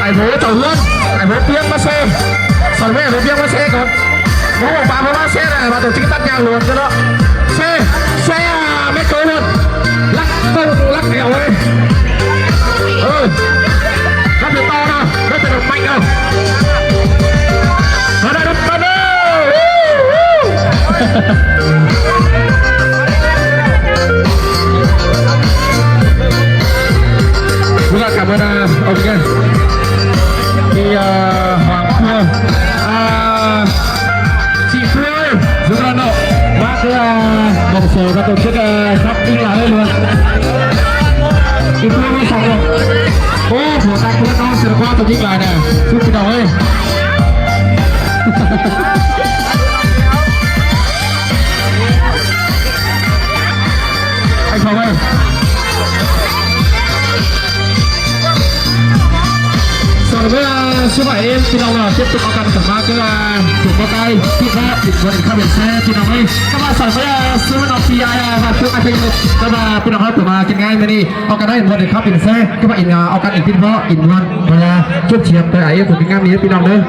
ไอ้โหเจ้าเลือดไอ้โหเปียกมาเซ่สอนแม่ไอ้โหเปียกมาเซ่ก่อนโอ้ปามาเซ่เลยมาตัวจิกตัดยางหลวงกันแล้วเซ่ไม่เคยเลยรักต้องรักเดียวเลยรักเดียวต่อนะรักเดียวไม่เอามาได้มาได้bukan kepada okey di Hoàng Phương chị Phương rất là nộ bác một số các tổ chức sắp đi lại luôn chị Phương đi xong rồi ô của ta cũng nó sẽ qua tổ chức lại nè giúp cái đầu ơi anh Phong ơi với số 7 emพี่น้องtiếp tụcเอากันกลับมาก็ถูกก็ได้ที่แรกติดบนข้าเป็นแซ่พี่น้องนี่ก็มาสั่งไปซื้อน้องปีไอมาซื้อมาเป็นก็มาพี่น้องเขาตัวมากินง่ายไหมนี่เอากันได้บนข้าเป็นแซ่ก็มาอินเอากันอีกทีเพราะอินวันเวลาจุดเชียบไปไอ้ผมกินง่ายนี้พี่น้องเลย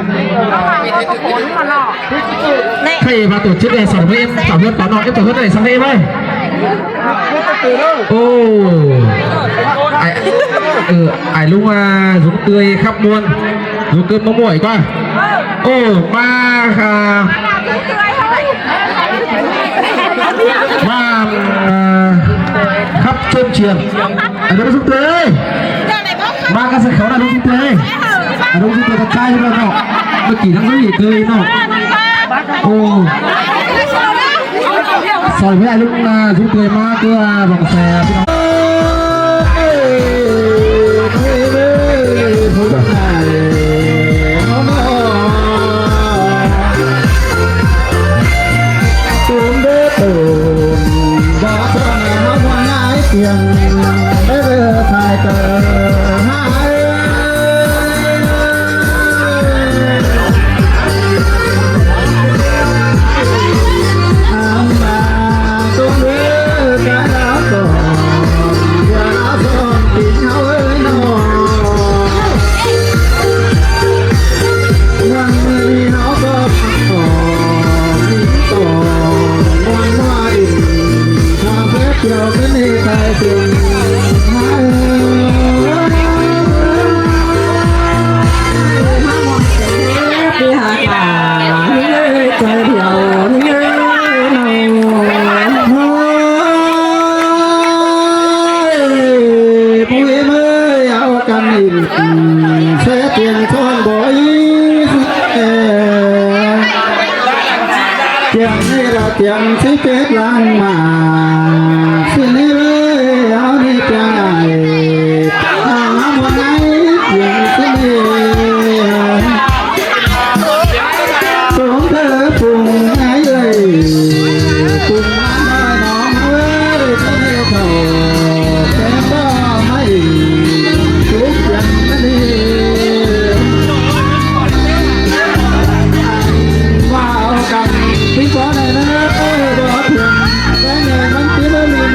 ใครมาตัวชิ้นเอสั่งไปเอ็มต่อเพื่อนต่อน้องเอ็มต่อเพื่อนไหนสั่งได้ไหมโอ้ไอ้ลุงมาลุงเตยครับมวนลุงเกินมะม่วงก่อนโอ้มาค่ะมาครับเชิญเชียงไอ้ลุงเตยมากันสักเขาหน่อยลุงเตยลุงเตยตะไคร้ใช่ไหมเนาะเมื่อกี้ทั้งนี้เคยเนาะโอ้สอยไม่ได้ลุงเตยมาเกลือบังแสบยังใช้เก็บล้างมาสินี่เลยเอาดีใจหาวันไหนยังสินี่สมเธอปุ่งไหนเลยปุ่งมาน้องเอ้ยสินี่เท่าแต่ก็ไม่ทุกอย่างนี้ว้าวกันพี่ขอหน่อยนะเอ้ยรอเพียงแค่เงินมันตีไม่มี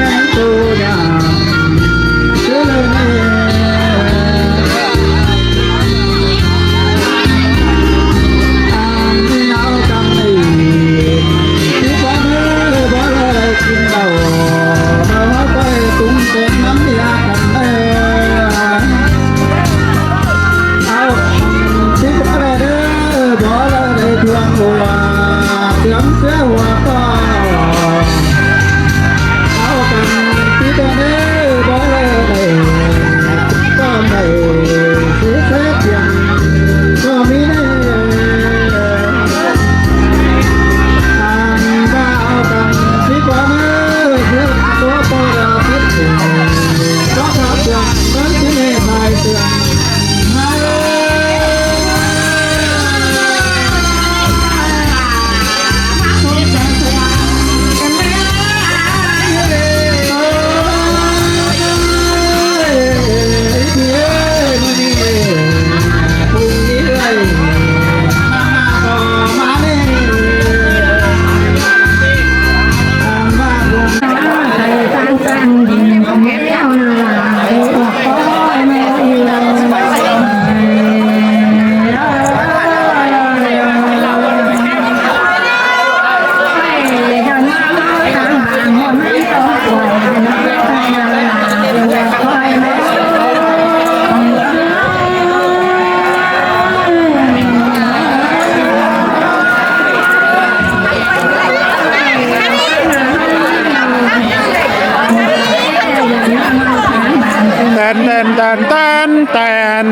น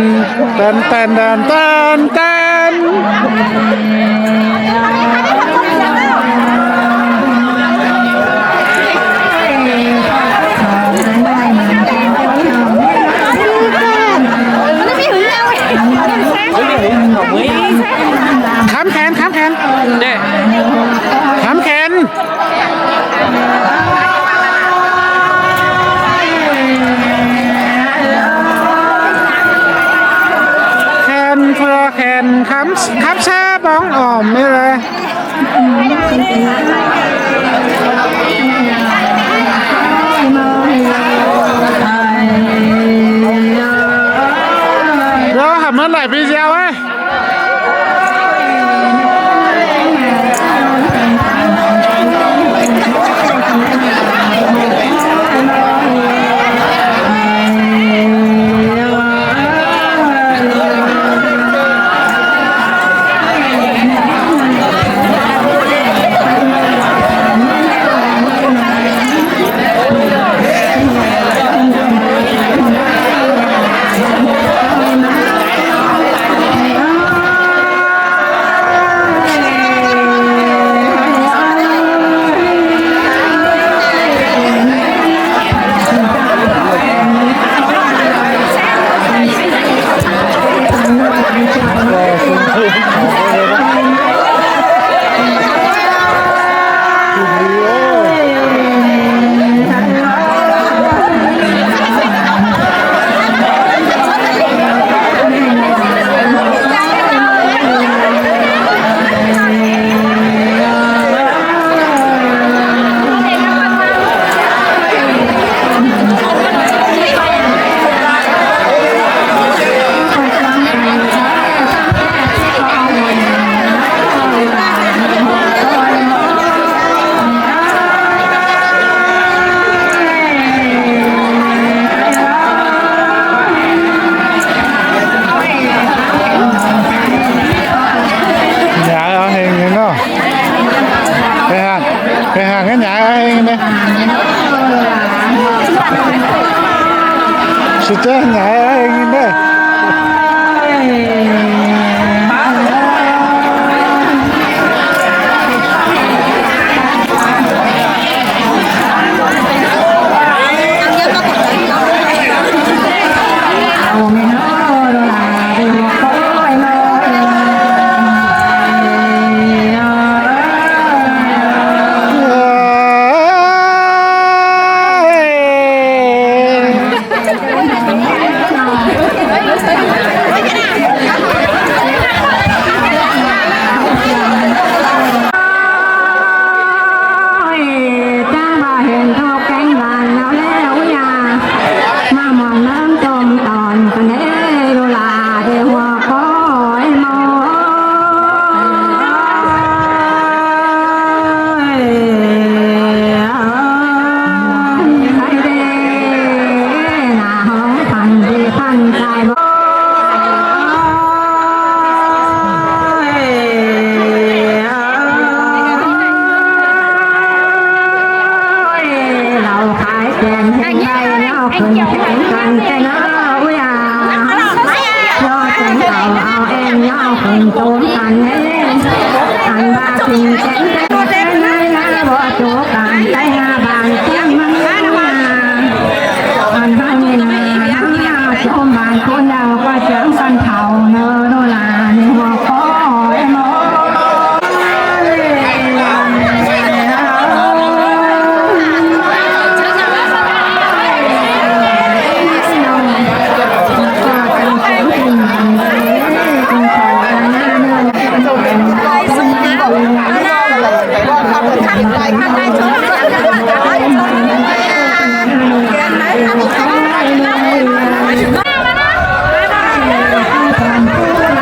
แตนแตนแตนแตนแตนขำแขนขำแขนเด้ขำแขนแขนเพื่อแขนขำแช่บ้องอ่อมนี่เลยเราทำเมื่อไหร่พี่เจ้าเว้ยไปห่างกันหนาเองไหมสุดยอดหนาเองไหมHãy subscribe cho kênh Ghiền Mì Gõ để không bỏ lỡ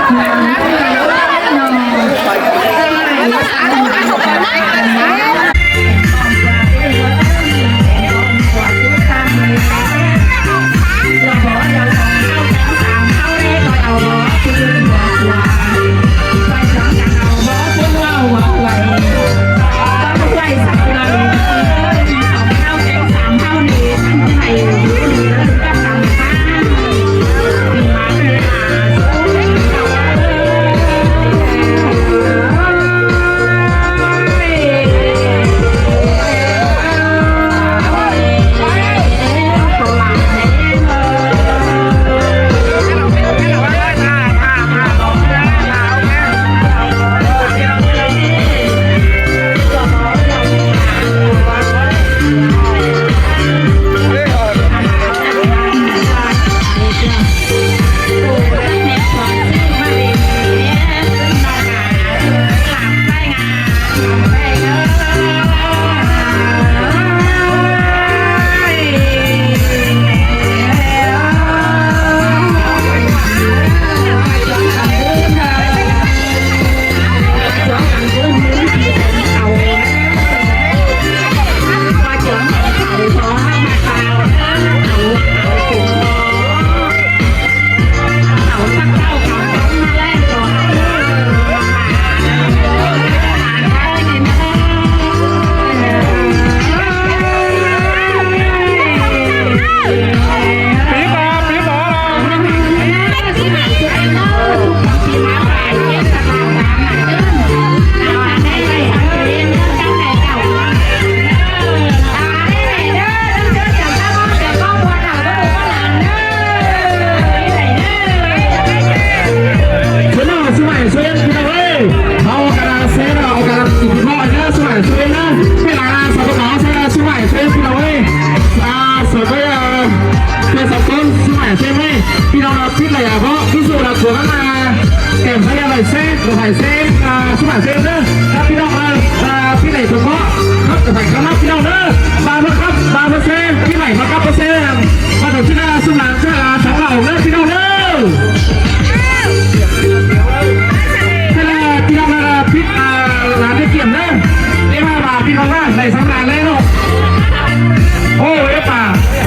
พี่น้องพิษอะไรอ่ะเพราะพิสูจน์เราสวยมาเก็บใช้อะไรเซฟหายเซฟสมัยเซฟเนอะพี่น้องพี่ไหนเฉพาะครับใส่ครับพี่น้องเนอะบาร์ครับบาร์เซฟพี่ไหนมาครับเซฟมาถึงที่หน้าสมานเจ้าทั้งเราเนอะพี่น้องเนอะพี่น้องพิษร้านที่เกี่ยมเนอะเรียกว่าบาร์พี่น้องว่าในสำนักเลยเนาะโอ้ยป่า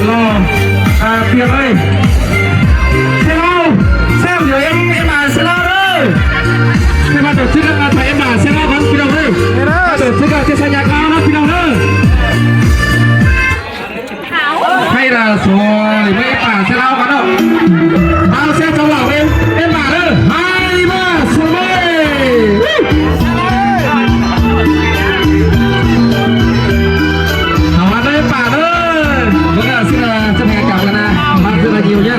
รอเพียงเลยxem rồi em bà sẽ lo đâu em bà tổ chức là thầy em bà sẽ lo không phi đâu ơi tổ chức là trên sân nhà cao đó phi đâu nữa hay là rồi mấy em bà sẽ lo có đâu bao xe cho bảo em bà nữa 2, 3 số hào hoa đây em bà ơi vẫn là xin là chân hẹn cảm ơn bạn rất là nhiều nhá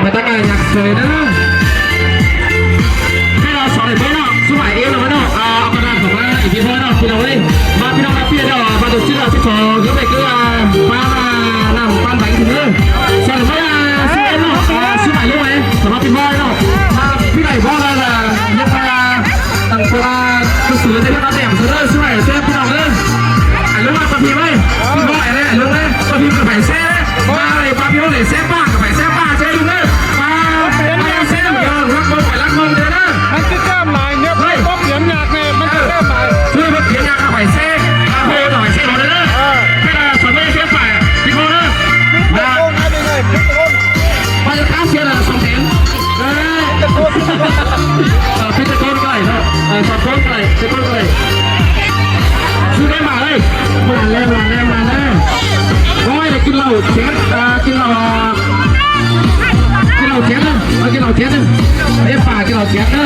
người ta cài nhạc sới đó hay là sỏi với nó số phải yêu là với nó con đang của ba chỉ thôi nó phi đâu đi ba phi đâu đã phi đâu ba tổ chức là sẽ có cái này cứ ba làm ban bánh thì nữa sỏi với số em nó số phải luôn ấy số ba phi voi nó phi này voi là nhất là thằng qua cứ sửa thế nó đẹp rồi số phải xem phi đâu nữa lúc mà phi ơi phi voi này lúc đấy phi phải xe ba này ba phi để xe ba phải xe ba xe luôn đấyมันจะข้ามลายเนี่ยป๊อปเหยียบหนักเนี่ยมันจะข้ามลายคือมันเหยียบหนักหอยเส้นโอ้หอยเส้นหมดเลยนะไม่ได้สมัยเส้นฝ่ายพี่โก้นะมันจะข้ามเสียละสองเสียงพี่ตะโกนไก่นะสองคนไก่ตะโกนไก่ซื้อได้มาเลยมาแล้วว่าไม่ได้กินเหล้าเสียงกินเหล้าเทียนนะกินเหล้าเทียนนะไอ้ป่ากินเหล้าเทียนนะ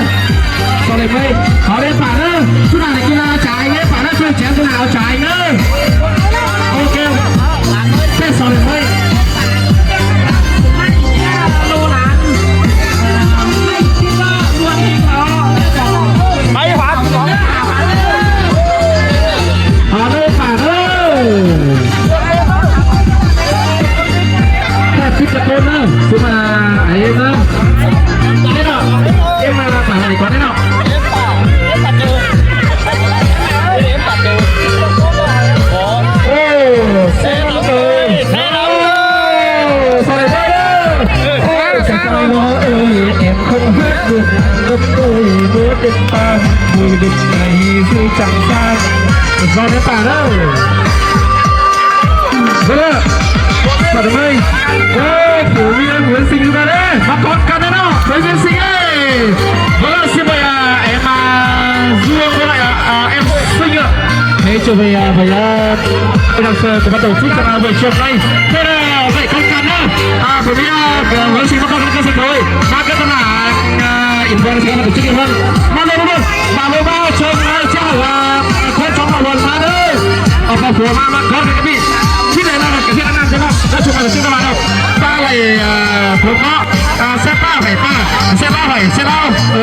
สอนเลยไหมขอไอ้ป่านะทุกอย่างกินเหล้าจ่ายไอ้ป่านะช่วยเทียนทุกอย่างเอาจ่ายนะโอเคแค่สอนเลยไหมไปหวานขอไอ้ป่าพิจารณาสุมาไอ้เนาะนี่เนาะเอ็มมาป่าไหนก่อนนี่เนาะโอ้เซนเลยใส่ไปเลยโอ้จะไปรอเอ็มคงหักดุกับตัวเมื่อเด็กป่ามือเด็กไหนซื้อจังซานสอนในป่าเลยเฮ้ยสอนไหมโอ้ผู้เรียนเหมือนสิ่งนี้เลยมากดกันนะเนาะเป็นสิ่งเฮ้ยสิบอยเอ็มมาซูเปอร์เอ็มซิงเกอร์เฮ้ยจะไปนักเตะกับตัวฟุตบอลไปเชียร์ไปเฮ้ยไปกันกันนะผู้เรียนเหมือนสิ่งที่เขาทำกันสักหน่อยมากันนะอินโดนีเซียมาถึงที่นั่นมาเลยมาชมเจ้าคนชมมาวนมาเลยเอาผัวมาคนกันพี่ที่ไหนล่ะกันที่นั่นใช่ไหมแล้วชมมาถึงที่นั่นแล้วป้าอะไรผมก็เซป้าไปป้าเซป้าไปเซป้า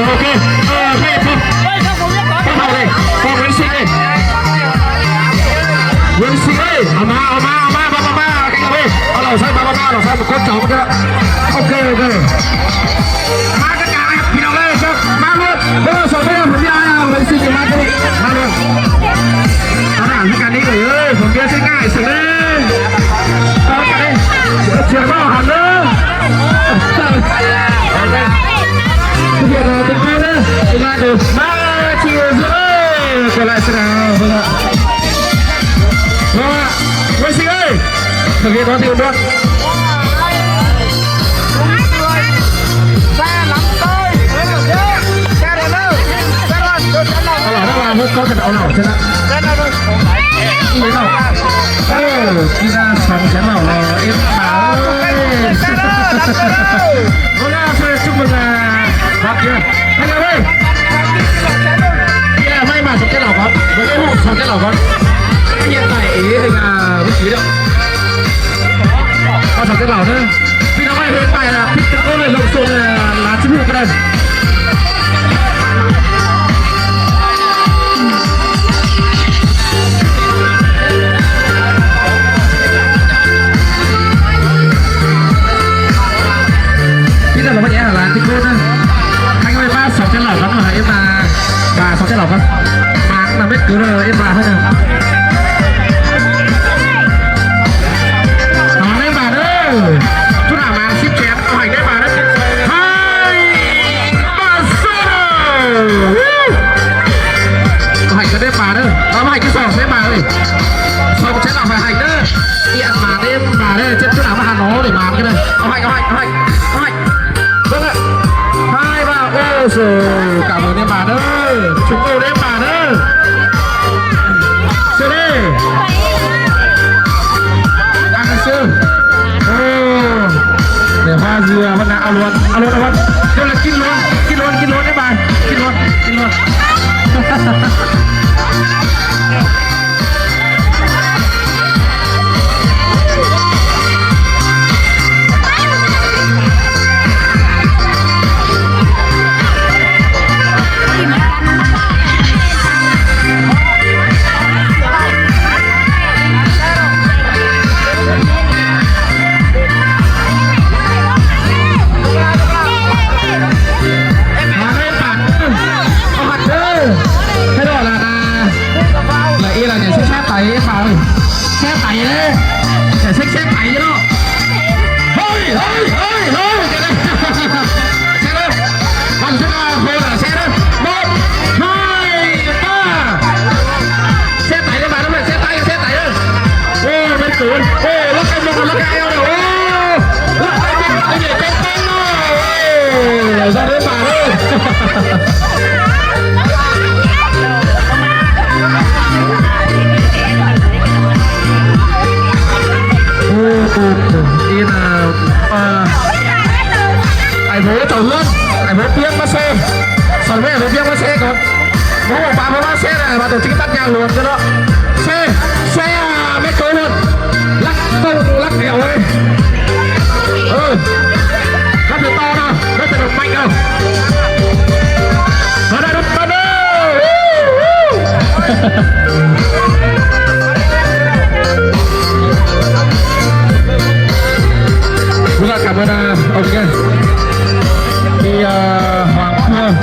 โอเคไม่ผมป้าเลยป้าเวนซิเลยเอามากันเลยเอาเราใส่มาเราใส่คนเจ้ากันโอเคมากันกันพี่น้องเลยครับมาเลยเดี๋ยวส่งไปให้ผมยาวเวนซิมากันมาเลยอาหารที่การนี้เลยผมเยอะใช้ง่ายสุดเลยเอากันเลยเชียร์บ้าหันเลยทุกอย่างเราเป็นไงนะเป็นไงดูมาเชียร์เลยก็ไล่สนาม thực hiện đó thì được nó có cái đầu nào chứ đó gì đâu khi ra sống chén nào là em báo có ra chúc mừng bác kia anh em ơi may mà sống chén nào con với cái hộp sống chén nào con hiện tại ý thì là bất kỳ đâu con sống chén nào nữa vì nó may hiện tại là thích cái này lộn xộn là chữ hộp cái đây là mấy em là thích luôn á anh ơi ba sáu cái lẩu lắm rồi em mà bà sáu cái lẩu con bán là biết cứ rồi em bà thôi nè nói em bà đó chút nào mà ship chén hỏi em bà đó hai ba sáu hỏi cái em bà đó nó hỏi cái sòng em bà ơi sòng chén nào phải hành đó điện mà em bà đây trên chỗ nào mà hà nó để bán cái này hỏi vâng ạ 2, 3, ô rồi cảm ơn em bà đó chúng tôi em bà đó xe đi ăn sư ô để hoa dừa vẫn là ao luôn đây là kinh luôn em bà kinh luôn ra đến bà ơi đi là ai bố tàu lướt ai bố tiếng bắt xe sau đó bố tiếng bắt xe còn bố một bà bắt xe này bà tổ chức tắt nhau luôn cho đó xe mấy cối luôn lắc tung lắc đèo ơi lắc được to đâu lắc được mạnh đâu nó đã đập bắn đâu chúng ta cảm ơn ông kia thì Hoàng Phương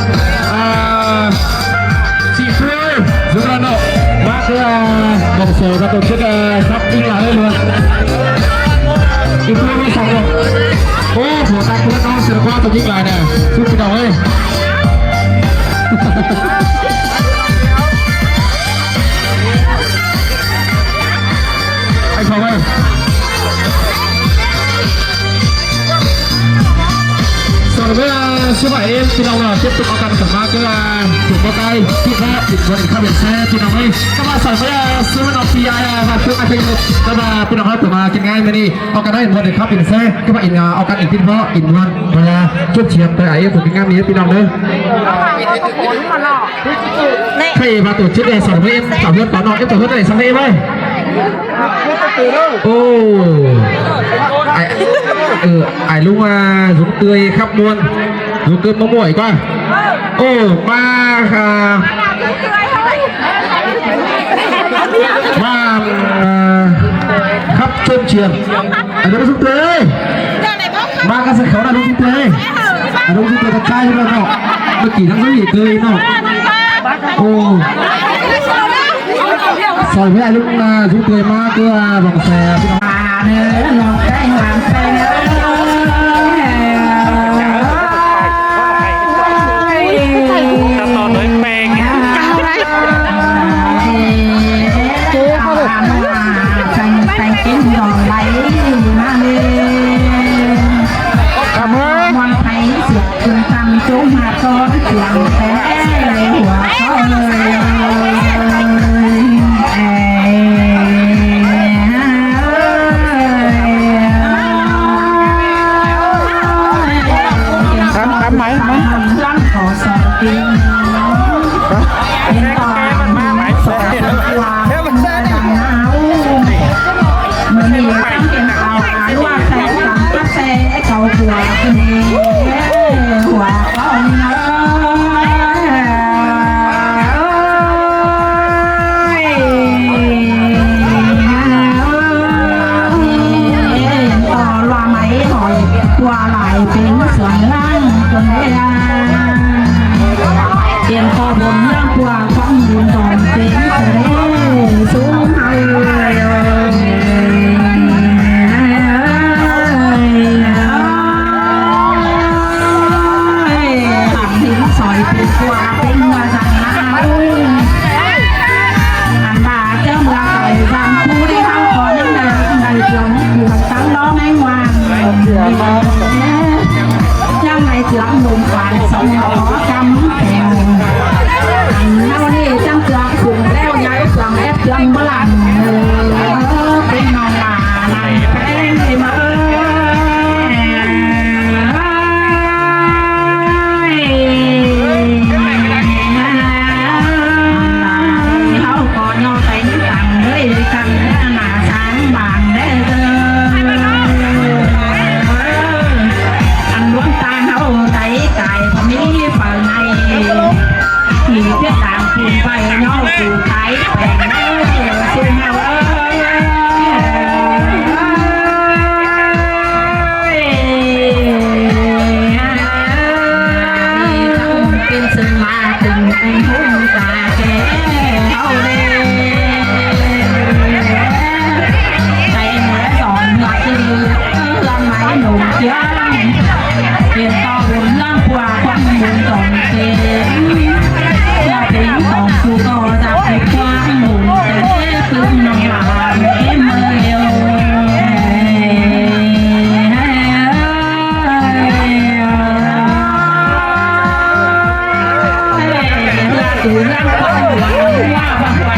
chị Phương chúng ta nợ bác một số các tổ chức sắp đi lại đây luôn chị Phương đi xong rồi ô của ta cũng nó sẽ qua tổ chức lại nè giúp cái đầu ơi anh Phong ơi rồi với số 7 em thì đâu là tiếp tục akan sama ke Sukotai kita buat kabel saya thì đâu ấy các bạn sản với số nó PI và thứ ai phải các bạn thì đâu hết mà kinh ngay này akanได้buat kabel saya các bạn akan inเพราะ in one và chốt chiếm tại ấy của kinh ngayนี้thì đâu nữa thầy và tổ chức này sản với em tạo huyết có nói em tạo huyết này sang đây ơi ô ai lúc rúng tươi khắp muôn rúng cơm mong mỏi qua ô ba khắp chôm chiềm anh nó rúng tươi ba cái sợi khấu là rúng tươi rúng tươi là trai cho nó bất kỳ thằng gì tươi nó ô rồi với ai lúc rúng tươi mà cứ vòng xe lòng cái hoàng xe ใจกินดอกไหลมาเลย ครับเฮ้ย วันไทยเสียจนทำจุ้มมาต้นเสียงแต่หัวเขาเลยครับไหมไหม ร่างขอสอนกินเป็นตอนมาไหมสอนวางดังหนาวมันมีตั้งเป็นเอาอาว่าแสงสังก็แสเขาหัวคนนี้หัวเขาเนาะว่าหลายเป็นส่วนล่างจนไม่ได้เตรียมต่อบนเรื่องกว่าความบุญตอนเป็นทะเลสูงเฮาต่างหินซอยเป็นกว่าเป็นมาจากนาอันบาเจ้าเมืองไก่บางคู่ได้เข้าก่อนยังได้หลงอยู่ตั้งล้อแมงวางยังไงเสือหนุ่มผ่านสองหอกำแพงแล้วนี่จังเสือสูงแล้วย้ายเสือแอบเสือบลังเป็นนอนมาในแป้งมาเขาก่อนย่อไปต่างเลยกันหน้าช้างบางได้ไก่พมีฝ่ายในที่เพื่อต่างคืนไปย่อสู่ไก่แปลงซึ่งเอาเป็นซึ่งมาถึงเป็นหุ่นตาแก่เอาเลยใจเหมือนสอนหลักที่ลำไม้หนุ่มเยอะเปลี่ยนต่อบนล่างกว่าความบุญตอนเต็มอยากเป็นของกูก็จะไปความบุญแต่ตึงน้องหลานไม่เมื่อยดูร่างความหวังว่าบางไป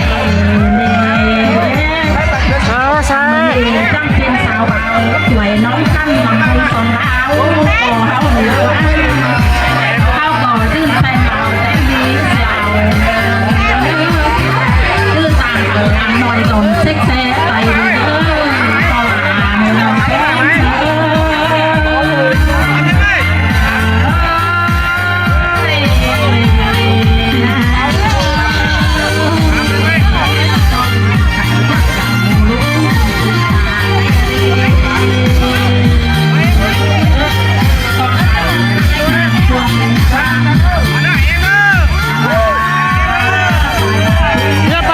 ใช่ จังเป็นสาวเบาสวยน้องกั้นลำไส้สองดาวก่อเขาเหนือเขาก่อดื้อแฟนเราแต่ดีสาวดื้อต่างเกิดอันนอนจนเซ็กแซ่ไปเลยต่อหาน้องแก้มเงียบไป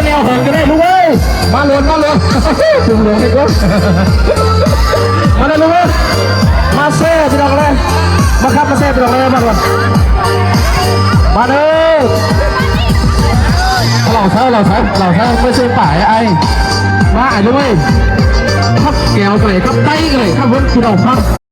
แนวเหินกันได้ลูกเอ้ยมาเลยถึงหลวงให้ก้นมาเลยลูกเอ้ยมาเซ่พี่น้องเลยมาครับมาเซ่พี่น้องเลยมาเลยมาเลยเราใช้ไม่ใช่ป่ายไอ้มาไอ้ลูกเอ้ยทับแก้วกันเลยทับไตกันเลยทับเพื่อนพี่น้องครับ